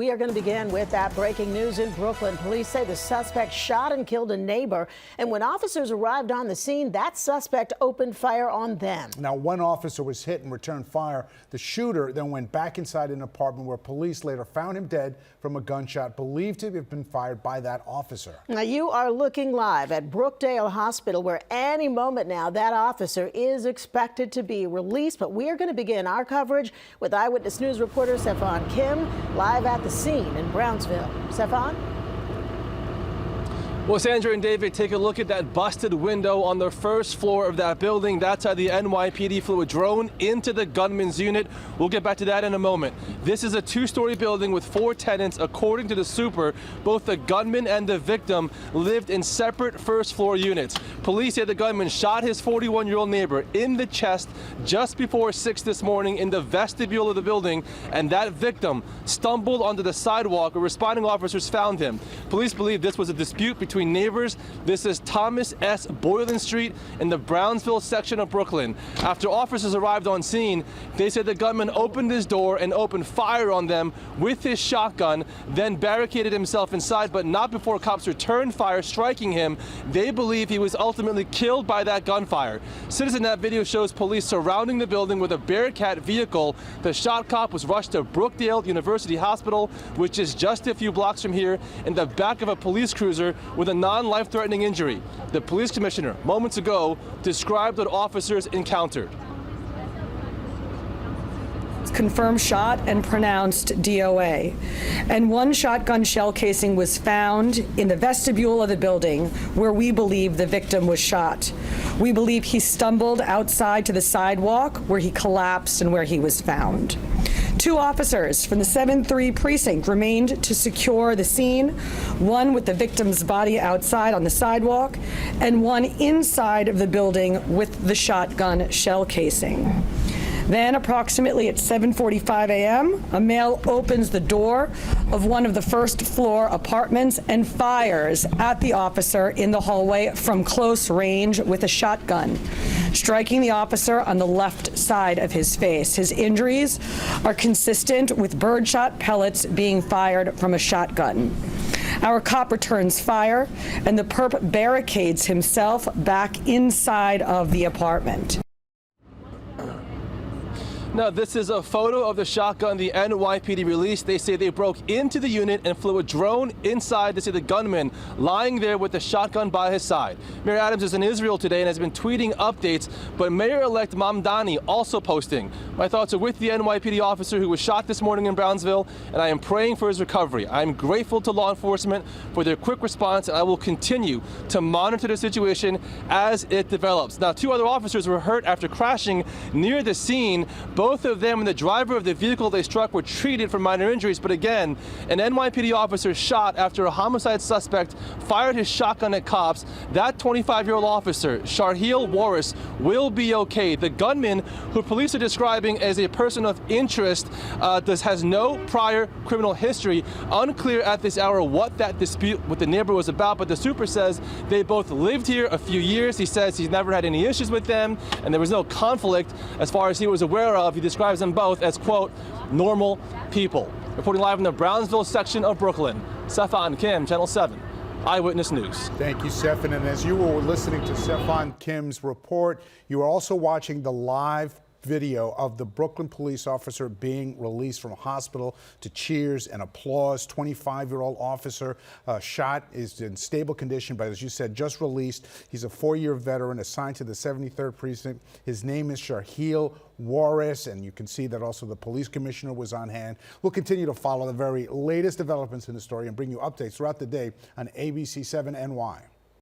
We are going to begin with that breaking news in Brooklyn. Police say the suspect shot and killed a neighbor. And when officers arrived on the scene, that suspect opened fire on them. Now, one officer was hit and returned fire. The shooter then went back inside an apartment where police later found him dead from a gunshot believed to have been fired by that officer. Now, you are looking live at Brookdale Hospital, where any moment now that officer is expected to be released. But we are going to begin our coverage with Eyewitness News reporter CeFaan Kim live at the scene in Brownsville. CeFaan? Well, Sandra and David, take a look at that busted window on the first floor of that building. That's how the NYPD flew a drone into the gunman's unit. We'll get back to that in a moment. This is a two-story building with 4 tenants. According to the super, both the gunman and the victim lived in separate first-floor units. Police say the gunman shot his 41-year-old neighbor in the chest just before 6 this morning in the vestibule of the building, and that victim stumbled onto the sidewalk where responding officers found him. Police believe this was a dispute between neighbors. This is Thomas S. Boylan Street in the Brownsville section of Brooklyn. After officers arrived on scene, they said the gunman opened his door and opened fire on them with his shotgun, then barricaded himself inside, but not before cops returned fire, striking him. They believe he was ultimately killed by that gunfire. Citizen Net video shows police surrounding the building with a Bearcat vehicle. The shot cop was rushed to Brookdale University Hospital, which is just a few blocks from here, in the back of a police cruiser with a non-life-threatening injury. The police commissioner moments ago described what officers encountered. Confirmed shot and pronounced DOA. And one shotgun shell casing was found in the vestibule of the building where we believe the victim was shot. We believe he stumbled outside to the sidewalk where he collapsed and where he was found. 2 officers from the 7-3 precinct remained to secure the scene, one with the victim's body outside on the sidewalk and one inside of the building with the shotgun shell casing. Then, approximately at 7:45 a.m., a male opens the door of one of the first-floor apartments and fires at the officer in the hallway from close range with a shotgun, striking the officer on the left side of his face. His injuries are consistent with birdshot pellets being fired from a shotgun. Our cop returns fire, and the perp barricades himself back inside of the apartment. Now, this is a photo of the shotgun the NYPD released. They say they broke into the unit and flew a drone inside to see the gunman lying there with the shotgun by his side. Mayor Adams is in Israel today and has been tweeting updates, but Mayor-elect Mamdani also posting. My thoughts are with the NYPD officer who was shot this morning in Brownsville, and I am praying for his recovery. I am grateful to law enforcement for their quick response, and I will continue to monitor the situation as it develops. Now, 2 other officers were hurt after crashing near the scene. Both of them and the driver of the vehicle they struck were treated for minor injuries, but again, an NYPD officer shot after a homicide suspect fired his shotgun at cops. That 25-year-old officer, Sharheel Warris, will be okay. The gunman, who police are describing as a person of interest, has no prior criminal history. Unclear at this hour what that dispute with the neighbor was about, but the super says they both lived here a few years. He says he's never had any issues with them, and there was no conflict as far as he was aware of. He describes them both as, quote, normal people. Reporting live in the Brownsville section of Brooklyn, CeFaan Kim, Channel 7, Eyewitness News. Thank you, CeFaan. And as you were listening to CeFaan Kim's report, you are also watching the live video of the Brooklyn police officer being released from hospital to cheers and applause. 25-year-old officer shot, is in stable condition, but as you said, just released. He's a 4-year veteran assigned to the 73rd precinct. His name is Sharheel Warris, and you can see that also the police commissioner was on hand. We'll continue to follow the very latest developments in the story and bring you updates throughout the day on ABC 7 NY.